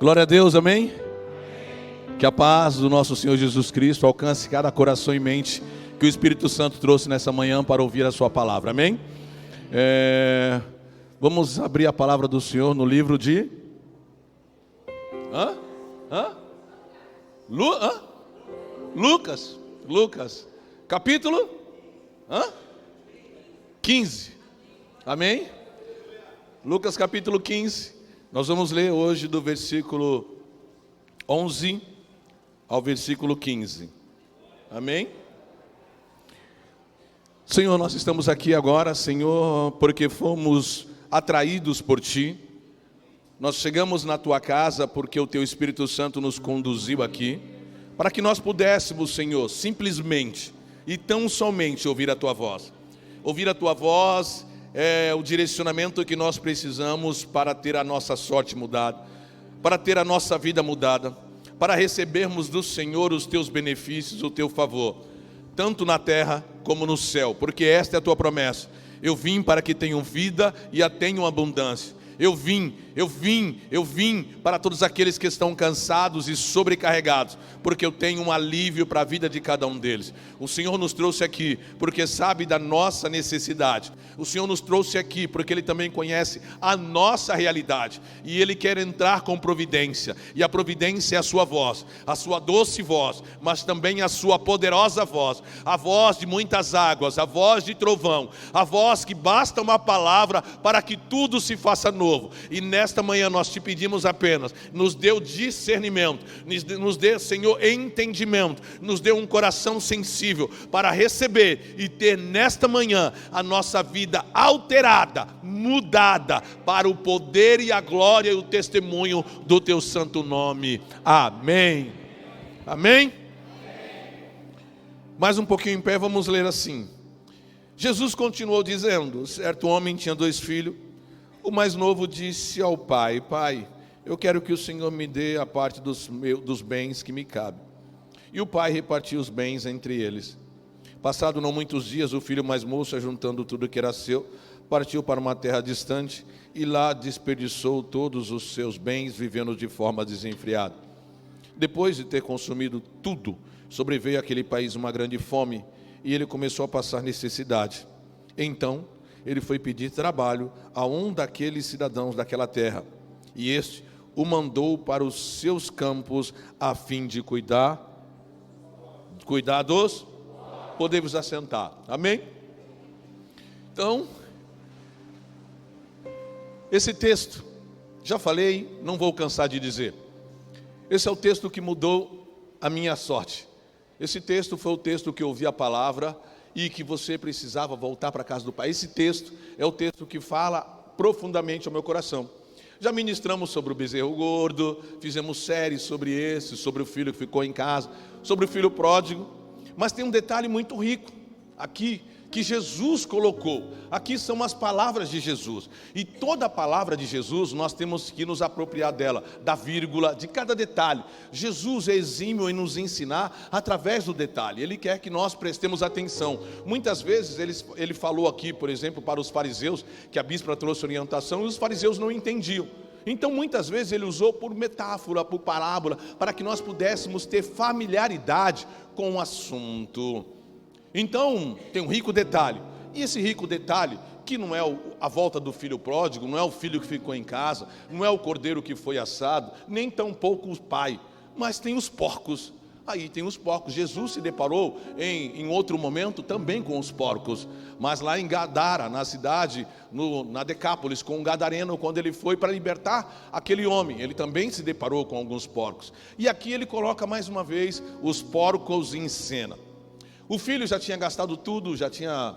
Glória a Deus, amém? Que a paz do nosso Senhor Jesus Cristo alcance cada coração e mente que o Espírito Santo trouxe nessa manhã para ouvir a sua palavra, amém? Vamos abrir a palavra do Senhor no livro de... Lucas, capítulo 15, amém? Lucas capítulo 15, nós vamos ler hoje do versículo 11 ao versículo 15, amém? Senhor, nós estamos aqui agora, Senhor, porque fomos atraídos por Ti. Nós chegamos na Tua casa porque o Teu Espírito Santo nos conduziu aqui, para que nós pudéssemos, Senhor, simplesmente e tão somente ouvir a Tua voz. Ouvir a Tua voz é o direcionamento que nós precisamos para ter a nossa sorte mudada, para ter a nossa vida mudada, para recebermos do Senhor os Teus benefícios, o Teu favor, tanto na terra como no céu, porque esta é a Tua promessa. Eu vim para que tenham vida e a tenham abundância. Eu vim para todos aqueles que estão cansados e sobrecarregados, porque eu tenho um alívio para a vida de cada um deles. O Senhor nos trouxe aqui porque sabe da nossa necessidade. O Senhor nos trouxe aqui porque Ele também conhece a nossa realidade, e Ele quer entrar com providência, e a providência é a sua voz, a sua doce voz, mas também a sua poderosa voz, a voz de muitas águas, a voz de trovão, a voz que basta uma palavra para que tudo se faça novo. E nesta manhã nós te pedimos apenas, nos dê o discernimento, nos dê, Senhor, entendimento, nos dê um coração sensível para receber e ter nesta manhã a nossa vida alterada, mudada para o poder e a glória e o testemunho do Teu santo nome. Amém. Amém? Mais um pouquinho em pé, vamos ler assim. Jesus continuou dizendo: certo homem tinha 2 filhos. O mais novo disse ao pai: pai, eu quero que o Senhor me dê a parte dos bens que me cabe. E o pai repartiu os bens entre eles. Passado não muitos dias, o filho mais moço, ajuntando tudo que era seu, partiu para uma terra distante e lá desperdiçou todos os seus bens, vivendo de forma desenfreada. Depois de ter consumido tudo, sobreveio àquele país uma grande fome e ele começou a passar necessidade. Então ele foi pedir trabalho a um daqueles cidadãos daquela terra, e este o mandou para os seus campos a fim de cuidar dos... Podemos assentar, amém? Então, esse texto, já falei, não vou cansar de dizer, esse é o texto que mudou a minha sorte. Esse texto foi o texto que eu ouvi a palavra e que você precisava voltar para a casa do Pai. Esse texto é o texto que fala profundamente ao meu coração. Já ministramos sobre o bezerro gordo, fizemos séries sobre esse, sobre o filho que ficou em casa, sobre o filho pródigo, mas tem um detalhe muito rico aqui, que Jesus colocou. Aqui são as palavras de Jesus, e toda a palavra de Jesus nós temos que nos apropriar dela, da vírgula, de cada detalhe. Jesus é exímio em nos ensinar através do detalhe. Ele quer que nós prestemos atenção. Muitas vezes ele falou aqui, por exemplo, para os fariseus, que a bispa trouxe orientação, e os fariseus não entendiam. Então muitas vezes ele usou por metáfora, por parábola, para que nós pudéssemos ter familiaridade com o assunto. Então, tem um rico detalhe, e esse rico detalhe, que não é a volta do filho pródigo, não é o filho que ficou em casa, não é o cordeiro que foi assado, nem tampouco o pai, mas tem os porcos. Aí tem os porcos. Jesus se deparou em outro momento também com os porcos, mas lá em Gadara, na cidade, na Decápolis, com um gadareno, quando ele foi para libertar aquele homem, ele também se deparou com alguns porcos. E aqui ele coloca mais uma vez os porcos em cena. O filho já tinha gastado tudo, já tinha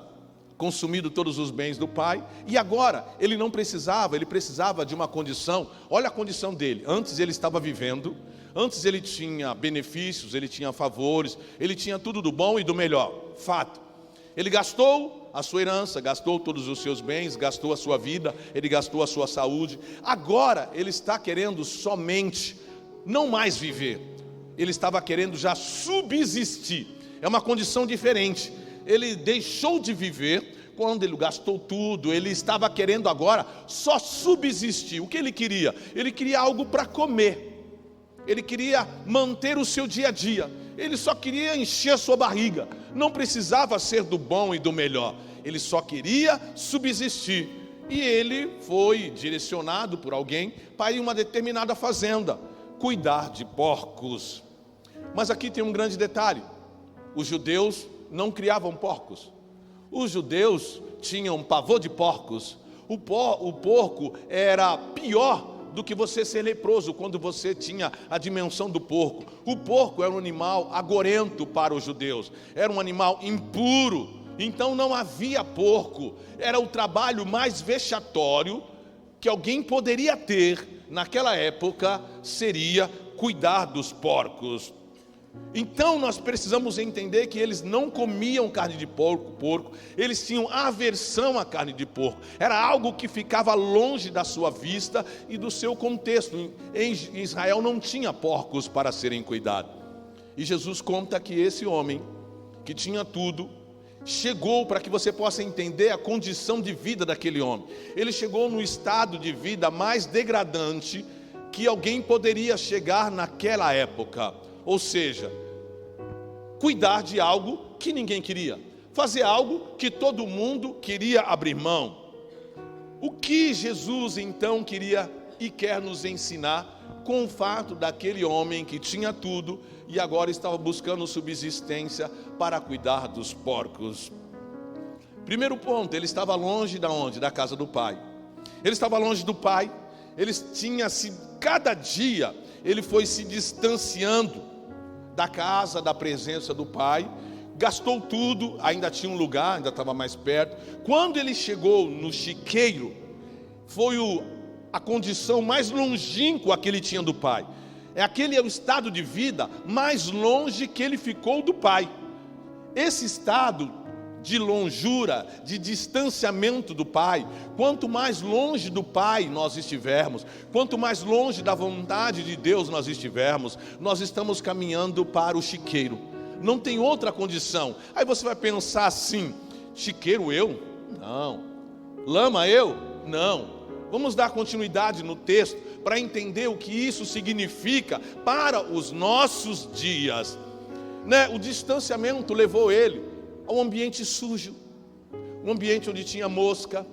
consumido todos os bens do pai, e agora ele não precisava, ele precisava de uma condição. Olha a condição dele. Antes ele estava vivendo, antes ele tinha benefícios, ele tinha favores, ele tinha tudo do bom e do melhor. Fato. Ele gastou a sua herança, gastou todos os seus bens, gastou a sua vida, ele gastou a sua saúde. Agora ele está querendo somente, não mais viver, ele estava querendo já subsistir. É uma condição diferente. Ele deixou de viver quando ele gastou tudo. Ele estava querendo agora só subsistir. O que ele queria? Ele queria algo para comer. ele queria manter o seu dia a dia, ele só queria encher a sua barriga, não precisava ser do bom e do melhor, ele só queria subsistir. E ele foi direcionado por alguém para ir a uma determinada fazenda, cuidar de porcos. Mas aqui tem um grande detalhe: os judeus não criavam porcos, os judeus tinham pavor de porcos. O porco era pior do que você ser leproso, quando você tinha a dimensão do porco. O porco era um animal agorento para os judeus, era um animal impuro. Então não havia porco, era o trabalho mais vexatório que alguém poderia ter naquela época, seria cuidar dos porcos. Então nós precisamos entender que eles não comiam carne de porco, eles tinham aversão à carne de porco, era algo que ficava longe da sua vista e do seu contexto. Em Israel não tinha porcos para serem cuidados. E Jesus conta que esse homem, que tinha tudo, chegou, para que você possa entender a condição de vida daquele homem, ele chegou no estado de vida mais degradante que alguém poderia chegar naquela época. Ou seja, cuidar de algo que ninguém queria, fazer algo que todo mundo queria abrir mão. O que Jesus então queria e quer nos ensinar com o fato daquele homem que tinha tudo e agora estava buscando subsistência para cuidar dos porcos? Primeiro ponto, ele estava longe da onde? Da casa do pai. Ele estava longe do pai. Cada dia ele foi se distanciando da casa, da presença do pai, gastou tudo, ainda tinha um lugar, ainda estava mais perto. Quando ele chegou no chiqueiro, foi a condição mais longínqua que ele tinha do pai. Aquele é o estado de vida mais longe que ele ficou do pai. Esse estado de longura, de distanciamento do pai, quanto mais longe do pai nós estivermos, quanto mais longe da vontade de Deus nós estivermos, nós estamos caminhando para o chiqueiro. Não tem outra condição. Aí você vai pensar assim: chiqueiro eu? Não. Lama eu? Não. Vamos dar continuidade no texto para entender o que isso significa para os nossos dias, né? O distanciamento levou ele a um ambiente sujo, um ambiente onde tinha mosca.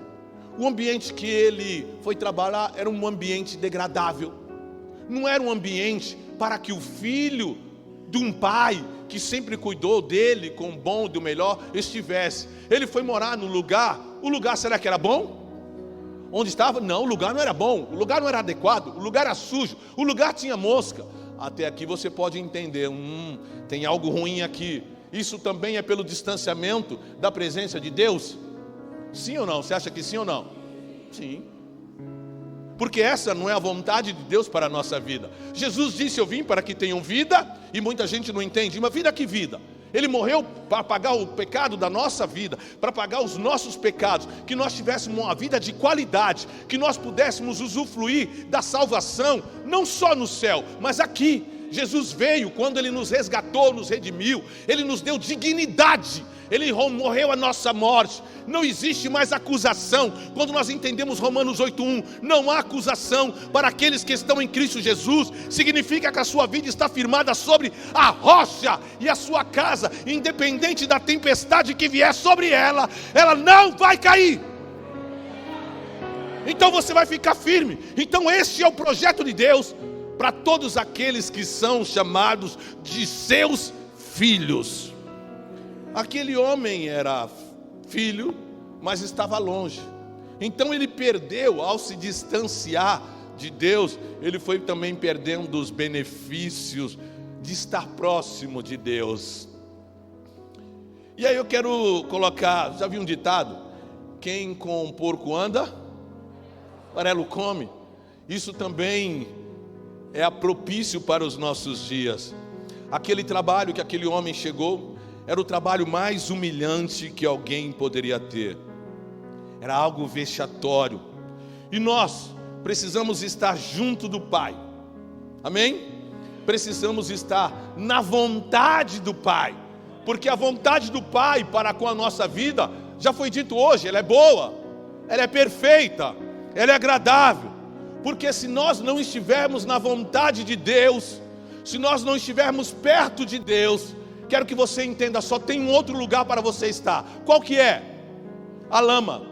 O ambiente que ele foi trabalhar era um ambiente degradável, não era um ambiente para que o filho de um pai que sempre cuidou dele com o bom e do melhor estivesse. Ele foi morar no lugar, o lugar será que era bom? Onde estava? Não, o lugar não era bom, o lugar não era adequado, o lugar era sujo, o lugar tinha mosca. Até aqui você pode entender, tem algo ruim aqui. Isso também é pelo distanciamento da presença de Deus? Sim ou não? Você acha que sim ou não? Sim. Porque essa não é a vontade de Deus para a nossa vida. Jesus disse: eu vim para que tenham vida, e muita gente não entende. Mas vida que vida? Ele morreu para pagar o pecado da nossa vida, para pagar os nossos pecados, que nós tivéssemos uma vida de qualidade, que nós pudéssemos usufruir da salvação, não só no céu, mas aqui. Jesus veio, quando Ele nos resgatou, nos redimiu, Ele nos deu dignidade, Ele morreu a nossa morte, não existe mais acusação. Quando nós entendemos Romanos 8:1, não há acusação para aqueles que estão em Cristo Jesus, significa que a sua vida está firmada sobre a rocha, e a sua casa, independente da tempestade que vier sobre ela, ela não vai cair. Então você vai ficar firme. Então este é o projeto de Deus para todos aqueles que são chamados de seus filhos. Aquele homem era filho, mas estava longe. Então ele perdeu, ao se distanciar de Deus, ele foi também perdendo os benefícios de estar próximo de Deus. E aí eu quero colocar, já vi um ditado: quem com porco anda, farelo come. Isso também é propício para os nossos dias. Aquele trabalho que aquele homem chegou era o trabalho mais humilhante que alguém poderia ter. Era algo vexatório. E nós precisamos estar junto do Pai. Amém? Precisamos estar na vontade do Pai, porque a vontade do Pai para com a nossa vida, já foi dito hoje, ela é boa, ela é perfeita, ela é agradável. Porque se nós não estivermos na vontade de Deus, se nós não estivermos perto de Deus, quero que você entenda, só tem um outro lugar para você estar. Qual que é? A lama.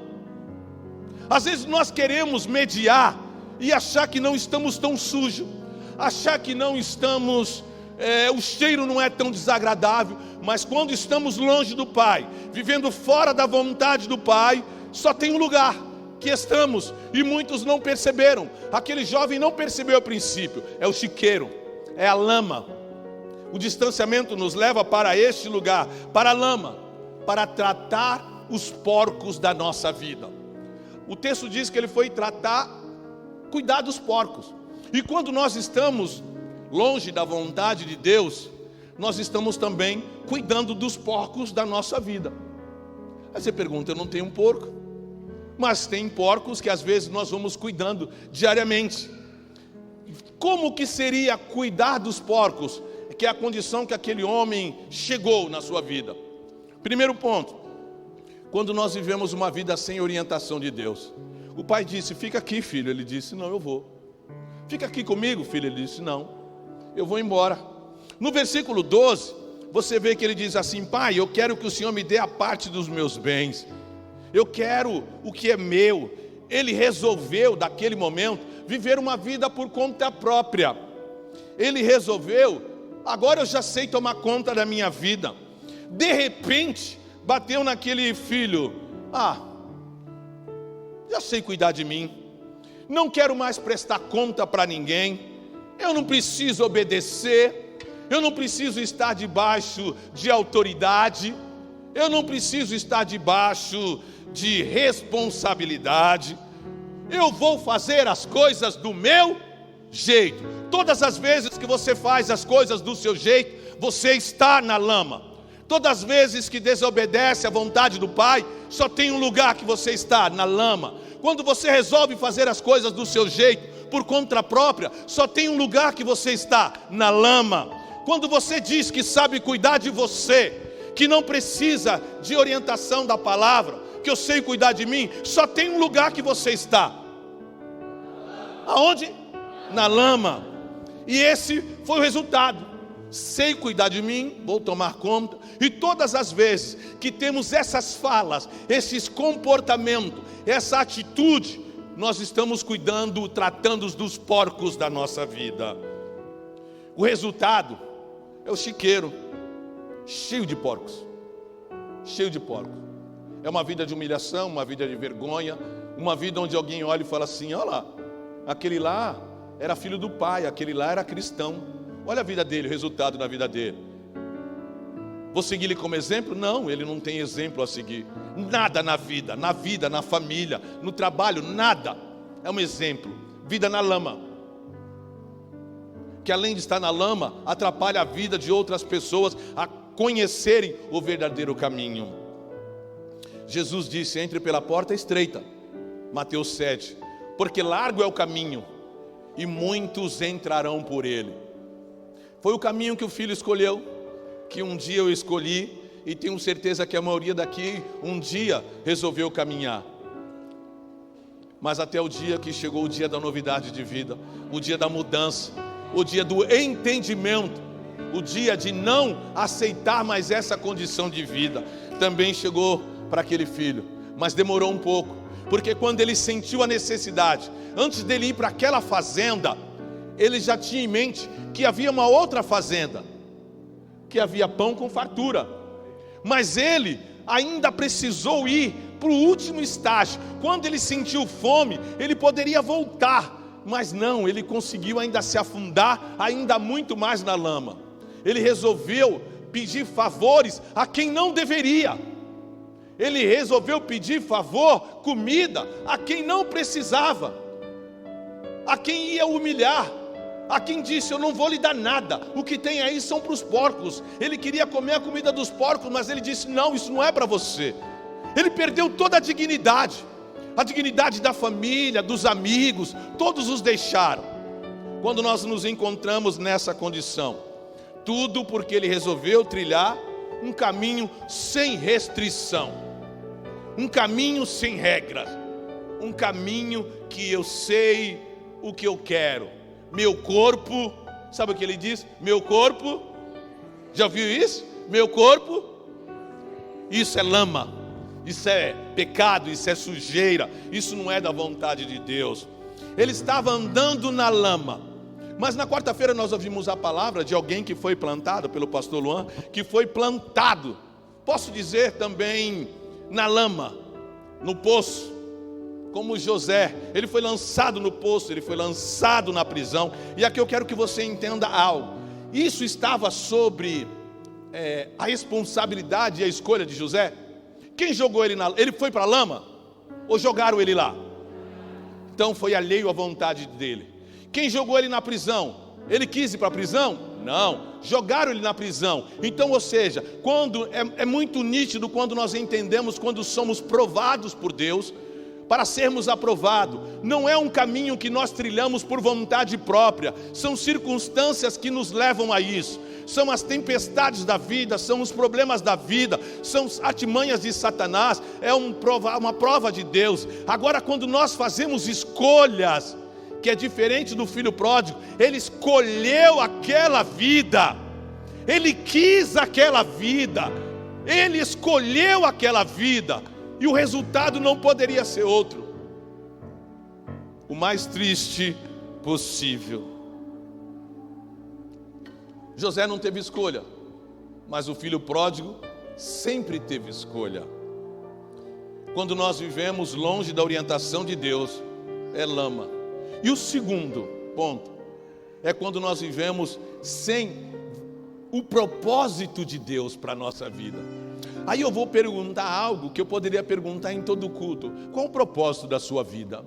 Às vezes nós queremos mediar e achar que não estamos tão sujos, achar que não estamos, o cheiro não é tão desagradável, mas quando estamos longe do Pai, vivendo fora da vontade do Pai, só tem um lugar que estamos, e muitos não perceberam. Aquele jovem não percebeu a princípio, é o chiqueiro, é a lama. O distanciamento nos leva para este lugar, para a lama, para tratar os porcos da nossa vida. O texto diz que ele foi cuidar dos porcos. E quando nós estamos longe da vontade de Deus, nós estamos também cuidando dos porcos da nossa vida. Aí você pergunta, eu não tenho um porco? Mas tem porcos que às vezes nós vamos cuidando diariamente. Como que seria cuidar dos porcos? Que é a condição que aquele homem chegou na sua vida. Primeiro ponto, quando nós vivemos uma vida sem orientação de Deus. O pai disse, fica aqui, filho. Ele disse, não, eu vou. Fica aqui comigo, filho. Ele disse, não, eu vou embora. No versículo 12, você vê que ele diz assim, pai, eu quero que o Senhor me dê a parte dos meus bens. Eu quero o que é meu. Ele resolveu, daquele momento, viver uma vida por conta própria. Ele resolveu, agora eu já sei tomar conta da minha vida. De repente, bateu naquele filho, já sei cuidar de mim, não quero mais prestar conta para ninguém, eu não preciso obedecer, eu não preciso estar debaixo de autoridade, eu não preciso estar debaixo de responsabilidade, eu vou fazer as coisas do meu jeito. Todas as vezes que você faz as coisas do seu jeito, você está na lama. Todas as vezes que desobedece à vontade do Pai, só tem um lugar que você está, na lama. Quando você resolve fazer as coisas do seu jeito, por conta própria, só tem um lugar que você está, na lama. Quando você diz que sabe cuidar de você, que não precisa de orientação da palavra, que eu sei cuidar de mim, só tem um lugar que você está. Aonde? Na lama. E esse foi o resultado. Sei cuidar de mim, vou tomar conta. E todas as vezes que temos essas falas, esses comportamentos, essa atitude, nós estamos cuidando, tratando dos porcos da nossa vida. O resultado é o chiqueiro, cheio de porcos. Cheio de porcos. É uma vida de humilhação, uma vida de vergonha, uma vida onde alguém olha e fala assim, olha lá, aquele lá era filho do pai, aquele lá era cristão. Olha a vida dele, o resultado da vida dele. Vou seguir ele como exemplo? Não, ele não tem exemplo a seguir. Nada na vida, na família, no trabalho, nada. É um exemplo. Vida na lama. Que além de estar na lama, atrapalha a vida de outras pessoas a conhecerem o verdadeiro caminho. Jesus disse, entre pela porta estreita, Mateus 7, porque largo é o caminho, e muitos entrarão por ele. Foi o caminho que o filho escolheu, que um dia eu escolhi, e tenho certeza que a maioria daqui, um dia, resolveu caminhar. Mas até o dia que chegou o dia da novidade de vida, o dia da mudança, o dia do entendimento, o dia de não aceitar mais essa condição de vida, também chegou para aquele filho, mas demorou um pouco, porque quando ele sentiu a necessidade, antes dele ir para aquela fazenda, ele já tinha em mente que havia uma outra fazenda, que havia pão com fartura, mas ele ainda precisou ir para o último estágio. Quando ele sentiu fome, ele poderia voltar, mas não, ele conseguiu ainda se afundar ainda muito mais na lama. Ele resolveu pedir favores a quem não deveria. Ele resolveu pedir favor, comida, a quem não precisava, a quem ia humilhar, a quem disse, eu não vou lhe dar nada, o que tem aí são para os porcos. Ele queria comer a comida dos porcos, mas ele disse, não, isso não é para você. Ele perdeu toda a dignidade da família, dos amigos, todos os deixaram. Quando nós nos encontramos nessa condição, tudo porque ele resolveu trilhar um caminho sem restrição, um caminho sem regras, um caminho que eu sei o que eu quero. Meu corpo, sabe o que ele diz? Meu corpo, já ouviu isso? Meu corpo, isso é lama, isso é pecado, isso é sujeira, isso não é da vontade de Deus. Ele estava andando na lama. Mas na quarta-feira nós ouvimos a palavra de alguém que foi plantado pelo pastor Luan, que foi plantado, posso dizer também, na lama, no poço, como José. Ele foi lançado no poço, ele foi lançado na prisão. E aqui eu quero que você entenda algo. Isso estava sobre a responsabilidade e a escolha de José. Quem jogou ele ele foi para a lama? Ou jogaram ele lá? Então foi alheio à vontade dele. Quem jogou ele na prisão? Ele quis ir para a prisão? Não, jogaram ele na prisão. Então, ou seja, quando é muito nítido quando nós entendemos, quando somos provados por Deus, para sermos aprovados, não é um caminho que nós trilhamos por vontade própria, são circunstâncias que nos levam a isso, são as tempestades da vida, são os problemas da vida, são as artimanhas de Satanás, é uma prova de Deus. Agora, quando nós fazemos escolhas, que é diferente do filho pródigo, ele escolheu aquela vida, ele quis aquela vida, ele escolheu aquela vida, e o resultado não poderia ser outro, o mais triste possível. José não teve escolha, mas o filho pródigo sempre teve escolha. Quando nós vivemos longe da orientação de Deus, é lama. E o segundo ponto é quando nós vivemos sem o propósito de Deus para a nossa vida. Aí eu vou perguntar algo que eu poderia perguntar em todo culto: qual o propósito da sua vida?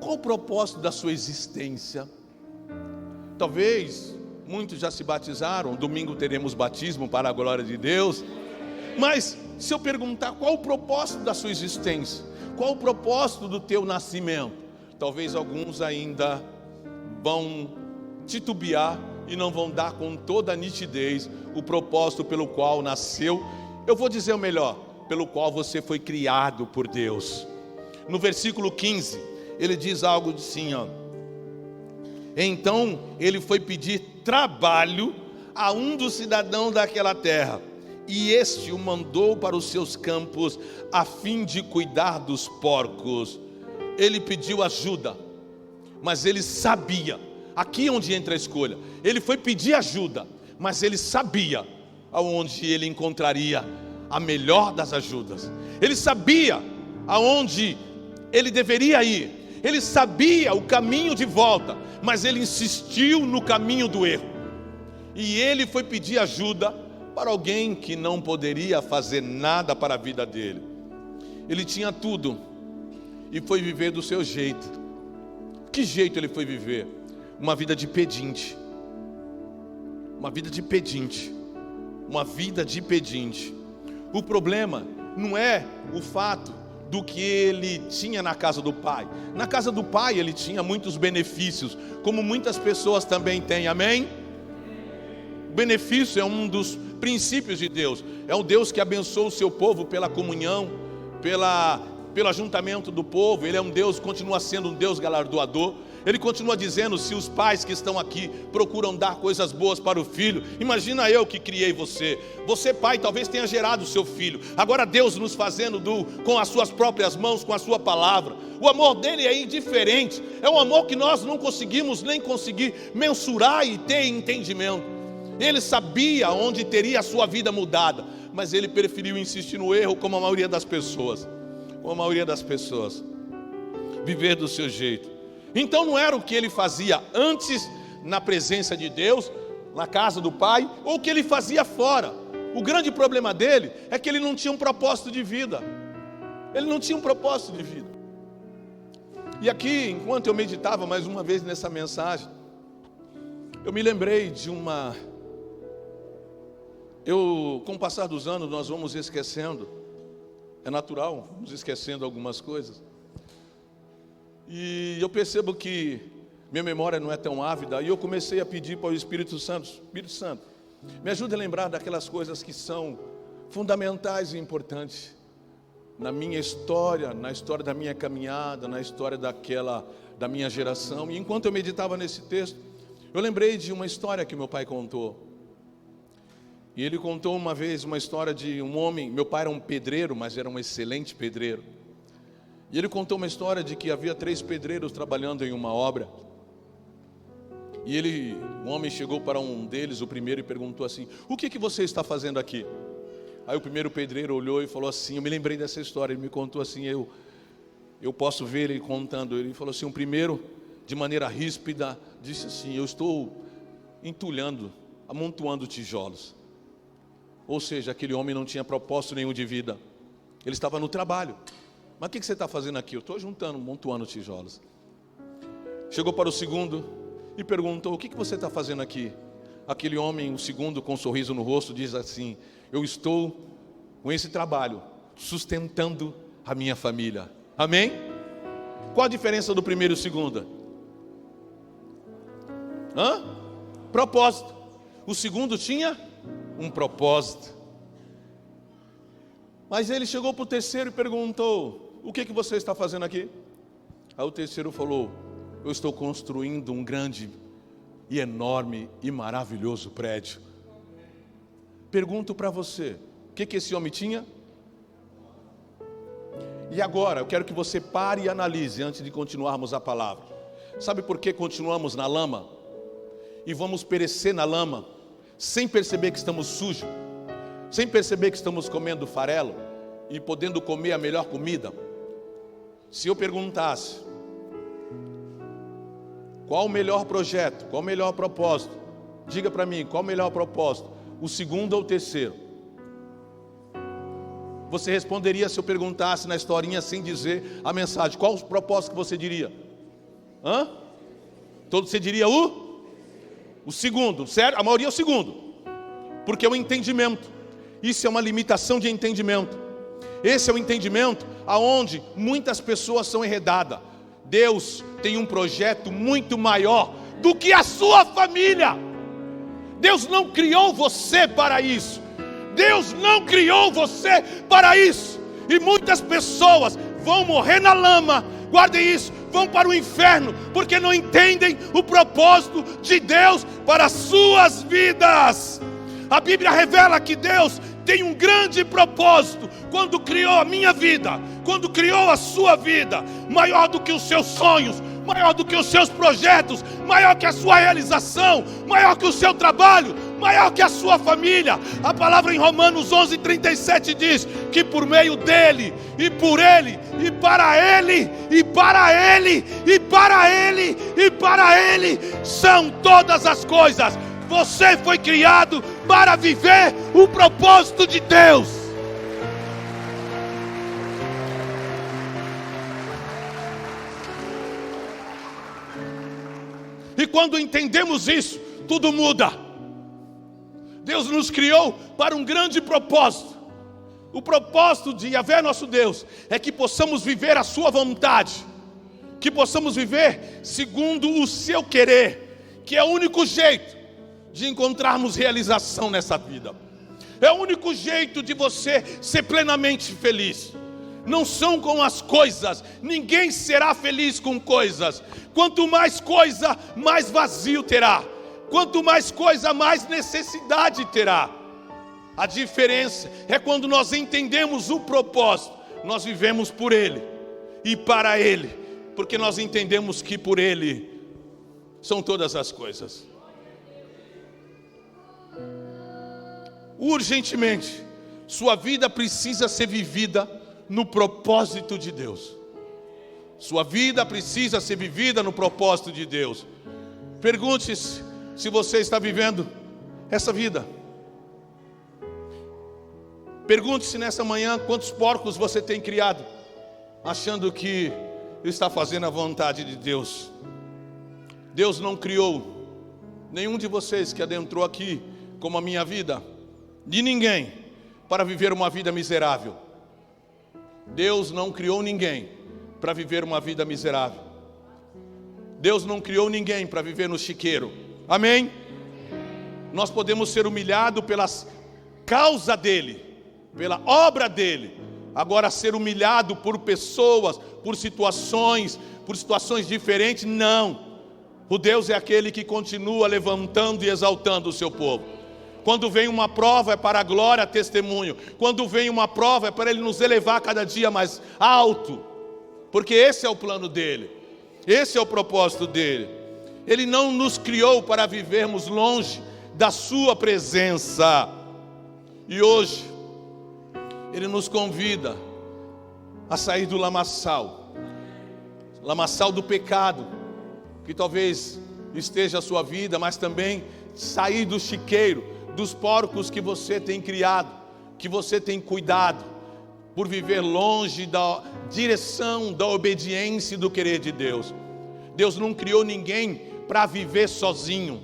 Qual o propósito da sua existência? Talvez muitos já se batizaram, domingo teremos batismo para a glória de Deus. Mas se eu perguntar qual o propósito da sua existência, qual o propósito do teu nascimento, talvez alguns ainda vão titubear e não vão dar com toda a nitidez o propósito pelo qual nasceu. Eu vou dizer o melhor, pelo qual você foi criado por Deus. No versículo 15, ele diz algo assim, ó: então ele foi pedir trabalho a um dos cidadãos daquela terra, e este o mandou para os seus campos a fim de cuidar dos porcos. Ele pediu ajuda, mas ele sabia, aqui é onde entra a escolha, ele foi pedir ajuda, mas ele sabia aonde ele encontraria a melhor das ajudas. Ele sabia aonde ele deveria ir, ele sabia o caminho de volta, mas ele insistiu no caminho do erro. E ele foi pedir ajuda para alguém que não poderia fazer nada para a vida dele. Ele tinha tudo e foi viver do seu jeito. Que jeito ele foi viver? Uma vida de pedinte. Uma vida de pedinte. Uma vida de pedinte. O problema não é o fato do que ele tinha na casa do pai. Na casa do pai ele tinha muitos benefícios, como muitas pessoas também têm, amém? O benefício é um dos princípios de Deus. É um Deus que abençoa o seu povo pela comunhão, pelo ajuntamento do povo. Ele é um Deus, continua sendo um Deus galardoador. Ele continua dizendo: se os pais que estão aqui procuram dar coisas boas para o filho, imagina eu que criei você. Você, pai, talvez tenha gerado o seu filho. Agora Deus nos fazendo com as suas próprias mãos, com a sua palavra. O amor dele é indiferente. É um amor que nós não conseguimos nem conseguir mensurar e ter entendimento. Ele sabia onde teria a sua vida mudada, mas ele preferiu insistir no erro, como a maioria das pessoas. Como a maioria das pessoas. Viver do seu jeito. Então não era o que ele fazia antes na presença de Deus, na casa do pai, ou o que ele fazia fora. O grande problema dele é que ele não tinha um propósito de vida. Ele não tinha um propósito de vida. E aqui, enquanto eu meditava mais uma vez nessa mensagem, eu me lembrei de com o passar dos anos nós vamos esquecendo. É natural, vamos esquecendo algumas coisas. E eu percebo que minha memória não é tão ávida, e eu comecei a pedir para o Espírito Santo: Espírito Santo, me ajude a lembrar daquelas coisas que são fundamentais e importantes na minha história, na história da minha caminhada, na história da minha geração. E enquanto eu meditava nesse texto, eu lembrei de uma história que meu pai contou. E ele contou uma vez uma história de um homem. Meu pai era um pedreiro, mas era um excelente pedreiro. E ele contou uma história de que havia 3 pedreiros trabalhando em uma obra. E um homem chegou para um deles, o primeiro, e perguntou assim: o que você está fazendo aqui? Aí o primeiro pedreiro olhou e falou assim, eu me lembrei dessa história, ele me contou assim, eu posso ver ele contando. Ele falou assim: o primeiro, de maneira ríspida, disse assim: eu estou entulhando, amontoando tijolos. Ou seja, aquele homem não tinha propósito nenhum de vida. Ele estava no trabalho. Mas o que você está fazendo aqui? Eu estou juntando, amontoando tijolos. Chegou para o segundo e perguntou: o que você está fazendo aqui? Aquele homem, o segundo, com um sorriso no rosto, diz assim: eu estou com esse trabalho sustentando a minha família. Amém? Qual a diferença do primeiro e o segundo? Propósito. O segundo tinha um propósito. Mas ele chegou para o terceiro e perguntou: o que você está fazendo aqui? Aí o terceiro falou: eu estou construindo um grande e enorme e maravilhoso prédio. Pergunto para você, o que esse homem tinha? E agora, eu quero que você pare e analise antes de continuarmos a palavra. Sabe por que continuamos na lama? E vamos perecer na lama, sem perceber que estamos sujos, sem perceber que estamos comendo farelo e podendo comer a melhor comida? Se eu perguntasse, qual o melhor projeto, qual o melhor propósito? Diga para mim, qual o melhor propósito? O segundo ou o terceiro? Você responderia se eu perguntasse na historinha sem dizer a mensagem? Qual o propósito que você diria? Você diria o segundo, certo? A maioria é o segundo, porque é o entendimento. Isso é uma limitação de entendimento. Esse é o entendimento aonde muitas pessoas são enredadas. Deus tem um projeto muito maior do que a sua família. Deus não criou você para isso. Deus não criou você para isso. E muitas pessoas vão morrer na lama, guardem isso, vão para o inferno, porque não entendem o propósito de Deus para as suas vidas. A Bíblia revela que Deus tem um grande propósito quando criou a minha vida, quando criou a sua vida, maior do que os seus sonhos, maior do que os seus projetos, maior que a sua realização, maior que o seu trabalho, maior que a sua família. A palavra em Romanos 11:37 diz que por meio dele, e por ele, e para ele, e para ele, e para ele, e para ele, são todas as coisas. Você foi criado para viver o propósito de Deus. E quando entendemos isso, tudo muda. Deus nos criou para um grande propósito. O propósito de Yahvé, nosso Deus, é que possamos viver a sua vontade, que possamos viver segundo o seu querer, que é o único jeito de encontrarmos realização nessa vida. É o único jeito de você ser plenamente feliz. Não são com as coisas. Ninguém será feliz com coisas. Quanto mais coisa, mais vazio terá. Quanto mais coisa, mais necessidade terá. A diferença é quando nós entendemos o propósito. Nós vivemos por Ele e para Ele, porque nós entendemos que por Ele são todas as coisas. Urgentemente, sua vida precisa ser vivida no propósito de Deus. Sua vida precisa ser vivida no propósito de Deus. Pergunte-se se você está vivendo essa vida. Pergunte-se nessa manhã quantos porcos você tem criado, achando que está fazendo a vontade de Deus. Deus não criou nenhum de vocês que adentrou aqui, como a minha vida, de ninguém, para viver uma vida miserável. Deus não criou ninguém para viver uma vida miserável. Deus não criou ninguém para viver no chiqueiro. Amém? Nós podemos ser humilhados pela causa dele, pela obra dele, agora ser humilhado por pessoas, por situações diferentes. Não. O Deus é aquele que continua levantando e exaltando o seu povo. Quando vem uma prova é para a glória, testemunho. Quando vem uma prova é para Ele nos elevar cada dia mais alto. Porque esse é o plano dEle. Esse é o propósito dEle. Ele não nos criou para vivermos longe da sua presença. E hoje, Ele nos convida a sair do lamaçal do pecado, que talvez esteja a sua vida, mas também sair do chiqueiro, dos porcos que você tem criado, que você tem cuidado, por viver longe da direção, da obediência e do querer de Deus. Deus não criou ninguém para viver sozinho.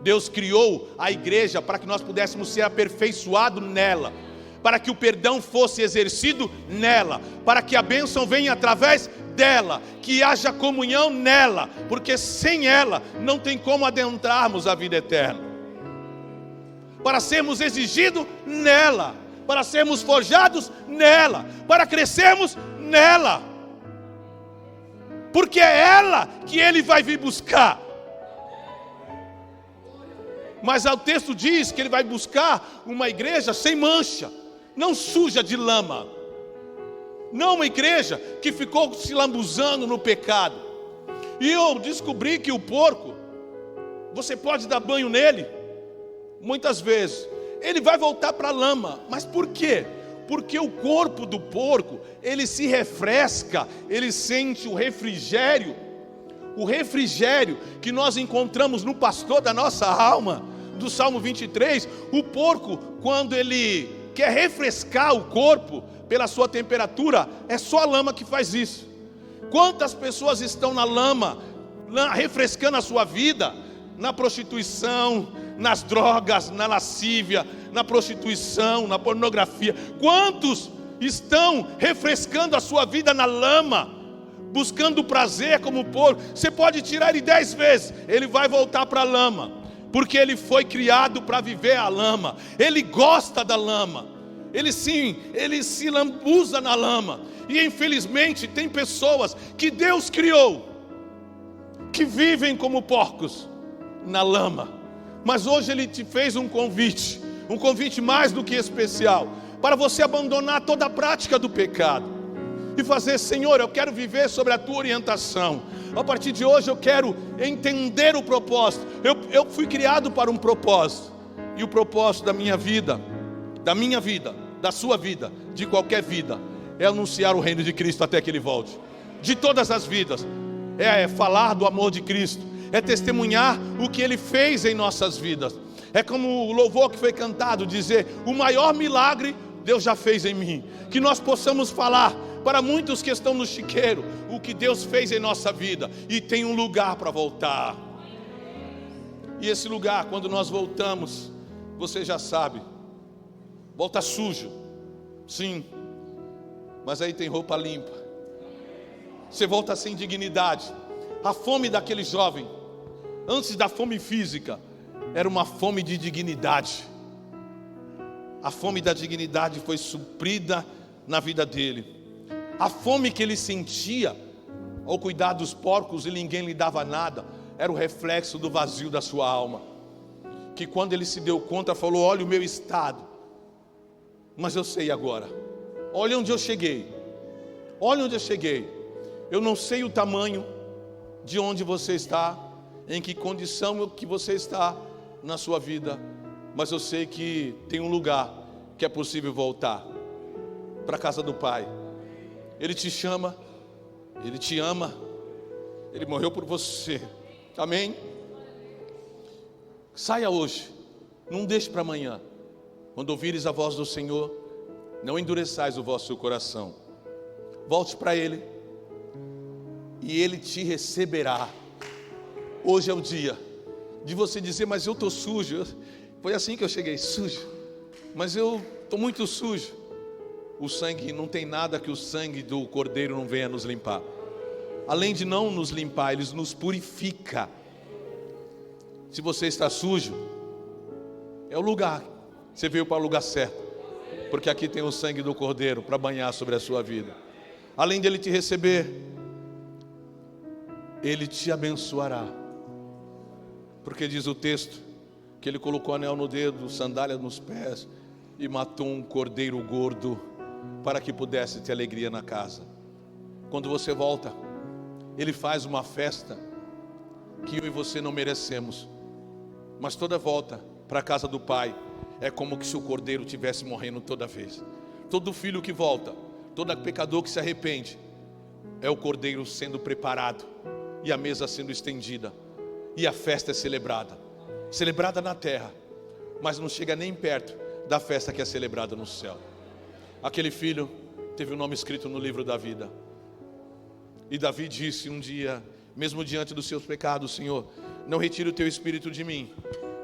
Deus criou a igreja para que nós pudéssemos ser aperfeiçoados nela, para que o perdão fosse exercido nela, para que a bênção venha através dela, que haja comunhão nela, porque sem ela não tem como adentrarmos a vida eterna. Para sermos exigidos nela, para sermos forjados nela, para crescermos nela, porque é ela que Ele vai vir buscar. Mas o texto diz que Ele vai buscar uma igreja sem mancha, não suja de lama. Não uma igreja que ficou se lambuzando no pecado. E eu descobri que o porco, você pode dar banho nele, muitas vezes, ele vai voltar para a lama. Mas por quê? Porque o corpo do porco, ele se refresca, ele sente o refrigério que nós encontramos no pastor da nossa alma, do Salmo 23, o porco, quando ele quer refrescar o corpo pela sua temperatura, é só a lama que faz isso. Quantas pessoas estão na lama, refrescando a sua vida, na prostituição, nas drogas, na lascívia, na prostituição, na pornografia? Quantos estão refrescando a sua vida na lama, buscando prazer como o porco? Você pode tirar ele 10 vezes, ele vai voltar para a lama, porque ele foi criado para viver a lama. Ele gosta da lama, ele se lambuza na lama. E infelizmente tem pessoas que Deus criou, que vivem como porcos na lama. Mas hoje Ele te fez um convite mais do que especial, para você abandonar toda a prática do pecado e fazer: Senhor, eu quero viver sobre a Tua orientação. A partir de hoje eu quero entender o propósito. Eu fui criado para um propósito, e o propósito da minha vida, da sua vida, de qualquer vida, é anunciar o reino de Cristo até que Ele volte. De todas as vidas, é falar do amor de Cristo, é testemunhar o que Ele fez em nossas vidas. É como o louvor que foi cantado, dizer: o maior milagre Deus já fez em mim. Que nós possamos falar para muitos que estão no chiqueiro o que Deus fez em nossa vida, e tem um lugar para voltar. E esse lugar, quando nós voltamos, você já sabe, volta sujo, sim, mas aí tem roupa limpa. Você volta sem dignidade. A fome daquele jovem, antes da fome física, era uma fome de dignidade. A fome da dignidade foi suprida na vida dele. A fome que ele sentia ao cuidar dos porcos e ninguém lhe dava nada, era o reflexo do vazio da sua alma, que quando ele se deu conta, falou: olha o meu estado, mas eu sei agora. Olha onde eu cheguei. Eu não sei o tamanho de onde você está, em que condição que você está na sua vida, mas eu sei que tem um lugar que é possível voltar para a casa do Pai. Ele te chama, Ele te ama, Ele morreu por você. Amém? Saia hoje, não deixe para amanhã. Quando ouvires a voz do Senhor, não endureçais o vosso coração. Volte para Ele, e Ele te receberá. Hoje é o dia de você dizer: mas eu estou sujo. Foi assim que eu cheguei, sujo. Mas eu estou muito sujo. O sangue, não tem nada que o sangue do Cordeiro não venha nos limpar. Além de não nos limpar, Ele nos purifica. Se você está sujo, é o lugar, você veio para o lugar certo. porque aqui tem o sangue do Cordeiro para banhar sobre a sua vida. Além de Ele te receber, Ele te abençoará, porque diz o texto que Ele colocou anel no dedo, sandália nos pés e matou um cordeiro gordo para que pudesse ter alegria na casa. Quando você volta, Ele faz uma festa que eu e você não merecemos, mas toda volta para a casa do Pai é como que se o cordeiro estivesse morrendo toda vez. Todo filho que volta, todo pecador que se arrepende, é o cordeiro sendo preparado e a mesa sendo estendida e a festa é celebrada na terra, mas não chega nem perto da festa que é celebrada no céu. Aquele filho teve o nome escrito no livro da vida, e Davi disse um dia, mesmo diante dos seus pecados: Senhor, não retire o teu espírito de mim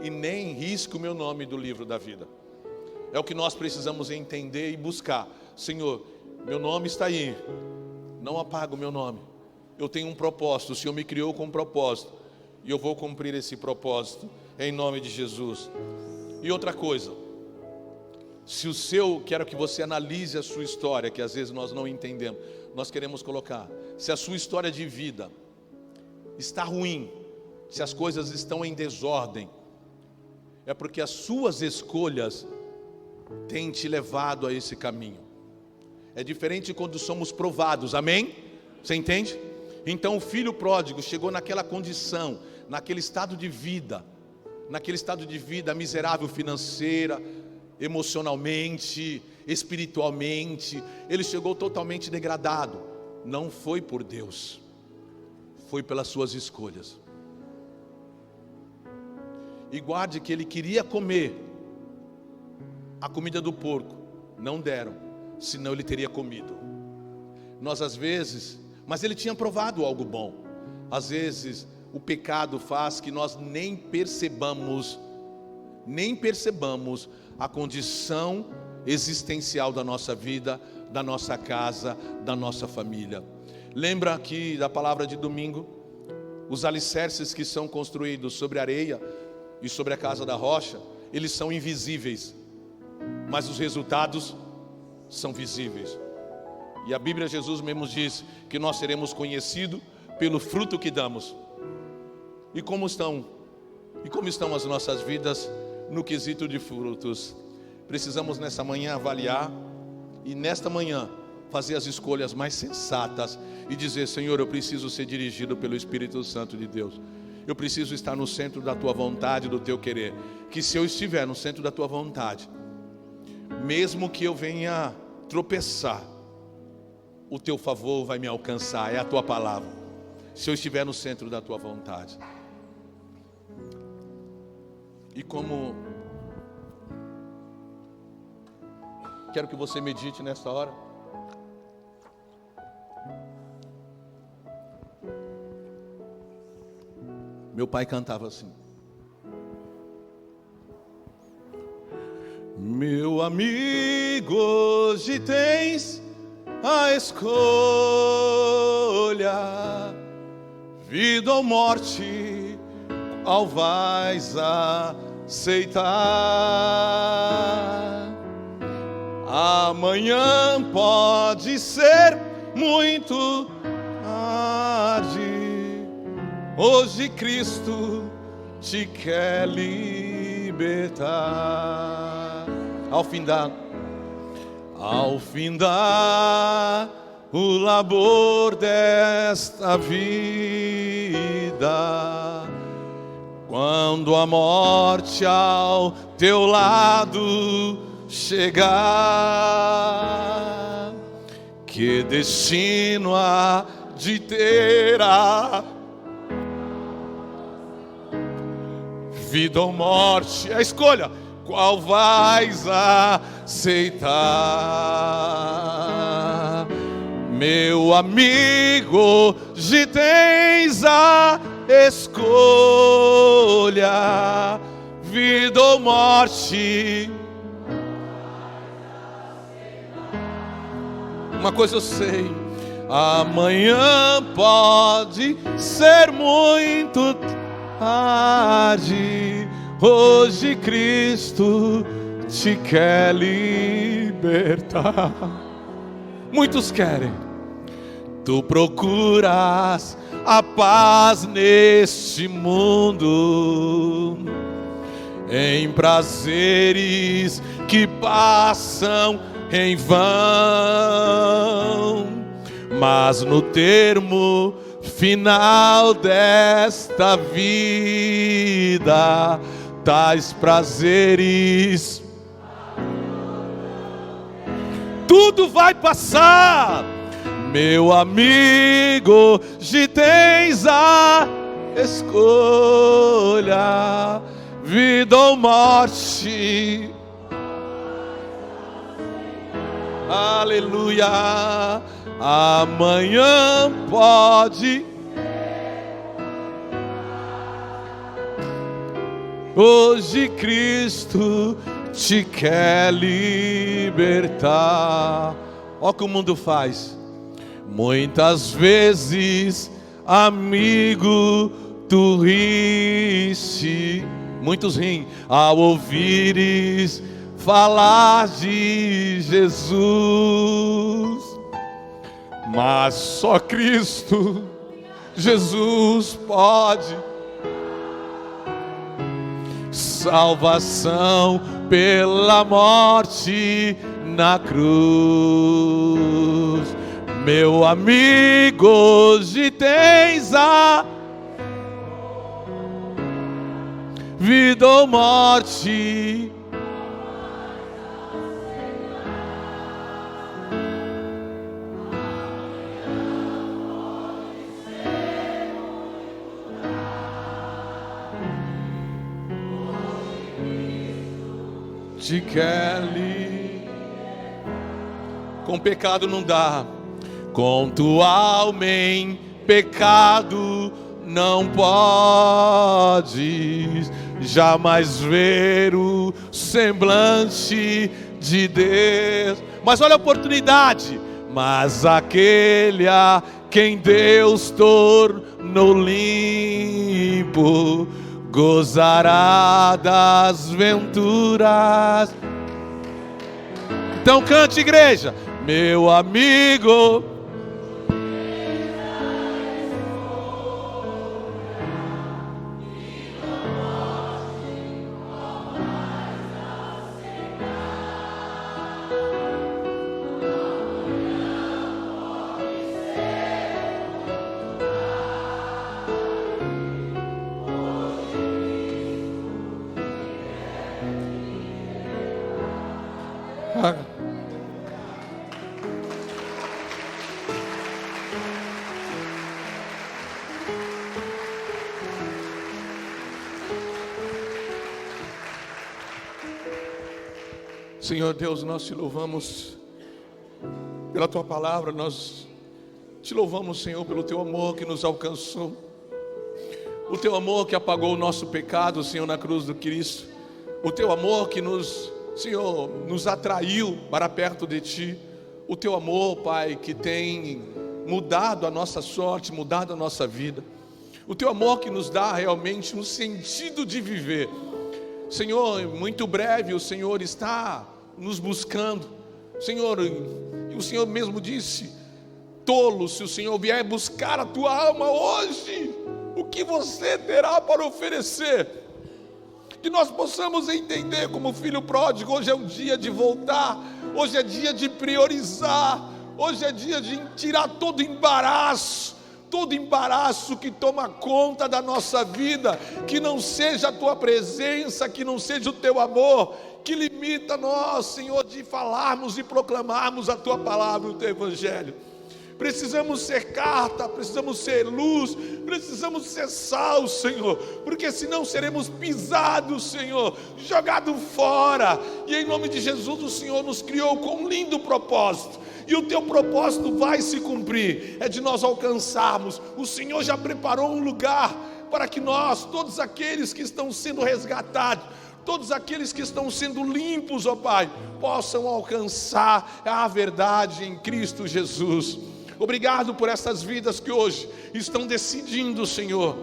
e nem risque o meu nome do livro da vida. É o que nós precisamos entender e buscar. Senhor, meu nome está aí, não apaga o meu nome. Eu tenho um propósito, o Senhor me criou com um propósito, e eu vou cumprir esse propósito, em nome de Jesus. E outra coisa, quero que você analise a sua história, que às vezes nós não entendemos. Nós queremos colocar, se a sua história de vida está ruim, se as coisas estão em desordem, é porque as suas escolhas têm te levado a esse caminho. É diferente quando somos provados, amém? Você entende? Então o filho pródigo chegou naquela condição, naquele estado de vida miserável financeira, emocionalmente, espiritualmente. Ele chegou totalmente degradado. Não foi por Deus, foi pelas suas escolhas. E guarde que ele queria comer a comida do porco, não deram, senão ele teria comido. Nós às vezes, mas ele tinha provado algo bom. Às vezes o pecado faz que nós nem percebamos a condição existencial da nossa vida, da nossa casa, da nossa família. Lembra aqui da palavra de domingo? Os alicerces que são construídos sobre a areia e sobre a casa da rocha, eles são invisíveis, mas os resultados são visíveis. E a Bíblia, Jesus mesmo diz que nós seremos conhecidos pelo fruto que damos. E como estão as nossas vidas no quesito de frutos? Precisamos nessa manhã avaliar e nesta manhã fazer as escolhas mais sensatas e dizer: Senhor, eu preciso ser dirigido pelo Espírito Santo de Deus. Eu preciso estar no centro da tua vontade, do teu querer. Que se eu estiver no centro da tua vontade, mesmo que eu venha tropeçar, o teu favor vai me alcançar, é a tua palavra. Se eu estiver no centro da tua vontade. E como quero que você medite nesta hora. Meu pai cantava assim: meu amigo, hoje tens a escolha, vida ou morte, qual vais aceitar? Amanhã pode ser muito tarde. Hoje Cristo te quer libertar. Ao findar o labor desta vida, quando a morte ao teu lado chegar, que destino há de ter a vida ou morte? A escolha, qual vais aceitar? Meu amigo, hoje tens a escolha, vida ou morte. Uma coisa eu sei, amanhã pode ser muito tarde. Hoje Cristo te quer libertar. libertar. Muitos querem. Tu procuras a paz neste mundo, em prazeres que passam em vão, mas no termo final desta vida, tais prazeres tudo vai passar. Meu amigo, hoje tens a escolha, vida ou morte. Aleluia. Amanhã pode. Hoje Cristo te quer libertar. Olha o que o mundo faz. Muitas vezes, amigo, tu riste. Muitos riem ao ouvires falar de Jesus, mas só Cristo, Jesus pode. Salvação pela morte na cruz. Meu amigo, hoje tens a vida ou morte. Te quer livre. Com pecado não dá. Com tua alma em pecado não podes jamais ver o semblante de Deus. Mas olha a oportunidade. Mas aquele a quem Deus tornou limpo gozará das venturas. Então cante, igreja. Meu amigo, Senhor Deus, nós te louvamos pela tua palavra, nós te louvamos, Senhor, pelo teu amor que nos alcançou, o teu amor que apagou o nosso pecado, Senhor, na cruz do Cristo, o teu amor que nos, Senhor, nos atraiu para perto de ti, o teu amor, Pai, que tem mudado a nossa sorte, mudado a nossa vida, o teu amor que nos dá realmente um sentido de viver. Senhor, muito breve o Senhor está nos buscando. Senhor, o Senhor mesmo disse: tolo, se o Senhor vier buscar a tua alma hoje, o que você terá para oferecer? Que nós possamos entender como filho pródigo, hoje é um dia de voltar, hoje é dia de priorizar, hoje é dia de tirar todo embaraço que toma conta da nossa vida, que não seja a tua presença, que não seja o teu amor, que limita nós, Senhor, de falarmos e proclamarmos a tua palavra, o teu evangelho. Precisamos ser carta, precisamos ser luz, precisamos ser sal, Senhor, porque senão seremos pisados, Senhor, jogados fora. E em nome de Jesus, o Senhor nos criou com um lindo propósito, e o teu propósito vai se cumprir, é de nós alcançarmos. O Senhor já preparou um lugar para que nós, todos aqueles que estão sendo resgatados, todos aqueles que estão sendo limpos, ó Pai, possam alcançar a verdade em Cristo Jesus. Obrigado por essas vidas que hoje estão decidindo, Senhor,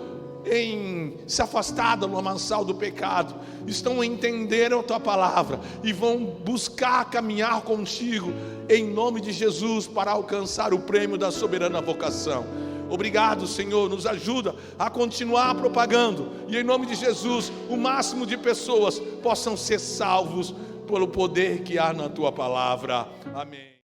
em se afastar do lamaçal do pecado, estão entendendo a tua palavra e vão buscar caminhar contigo em nome de Jesus para alcançar o prêmio da soberana vocação. Obrigado, Senhor, nos ajuda a continuar propagando e em nome de Jesus o máximo de pessoas possam ser salvos pelo poder que há na tua palavra. Amém.